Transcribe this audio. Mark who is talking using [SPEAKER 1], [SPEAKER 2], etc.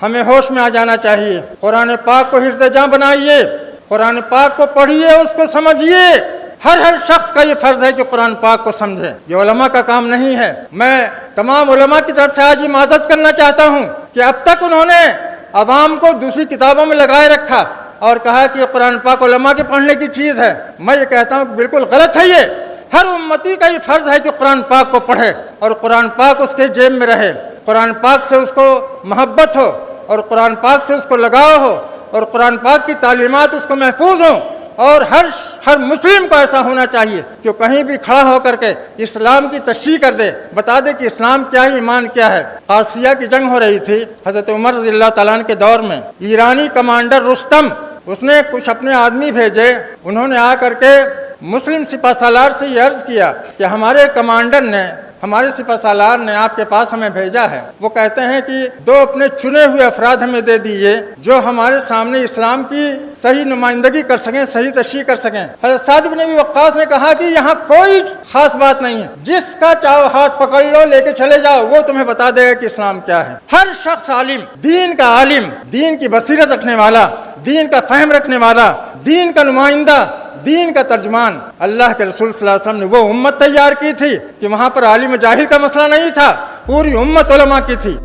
[SPEAKER 1] ہمیں ہوش میں آ جانا چاہیے. قرآن پاک کو حفظ جاں بنائیے, قرآن پاک کو پڑھیے, اس کو سمجھیے. ہر شخص کا یہ فرض ہے کہ قرآن پاک کو سمجھے. یہ علماء کا کام نہیں ہے. میں تمام علماء کی طرف سے آج یہ معذرت کرنا چاہتا ہوں کہ اب تک انہوں نے عوام کو دوسری کتابوں میں لگائے رکھا اور کہا کہ یہ قرآن پاک علماء کے پڑھنے کی چیز ہے. میں یہ کہتا ہوں کہ بالکل غلط ہے. یہ ہر امتی کا یہ فرض ہے کہ قرآن پاک کو پڑھے اور قرآن پاک اس کے جیب میں رہے, قرآن پاک سے اس کو محبت ہو اور قرآن پاک سے اس کو لگاؤ ہو اور قرآن پاک کی تعلیمات اس کو محفوظ ہوں. اور ہر مسلم کو ایسا ہونا چاہیے کہ وہ کہیں بھی کھڑا ہو کر کے اسلام کی تشریح کر دے, بتا دے کہ اسلام کیا ہے, ایمان کیا ہے. قادسیہ کی جنگ ہو رہی تھی حضرت عمر رضی اللہ تعالیٰ عنہ کے دور میں. ایرانی کمانڈر رستم, اس نے کچھ اپنے آدمی بھیجے. انہوں نے آ کر کے مسلم سپہ سالار سے یہ عرض کیا کہ ہمارے کمانڈر نے, ہمارے سپہ سالار نے آپ کے پاس ہمیں بھیجا ہے. وہ کہتے ہیں کہ 2 اپنے چنے ہوئے افراد ہمیں دے دیجیے جو ہمارے سامنے اسلام کی صحیح نمائندگی کر سکیں, صحیح تشریح کر سکیں. حضرت سعد بن ابی وقاص نے کہا کہ یہاں کوئی خاص بات نہیں ہے, جس کا چاہو ہاتھ پکڑ لو, لے کے چلے جاؤ, وہ تمہیں بتا دے گا کہ اسلام کیا ہے. ہر شخص عالم, دین کا عالم, دین کی بصیرت رکھنے والا, دین کا فہم رکھنے والا, دین کا نمائندہ, دین کا ترجمان. اللہ کے رسول صلی اللہ علیہ وسلم نے وہ امت تیار کی تھی کہ وہاں پر عالم جاہل کا مسئلہ نہیں تھا, پوری امت علماء کی تھی.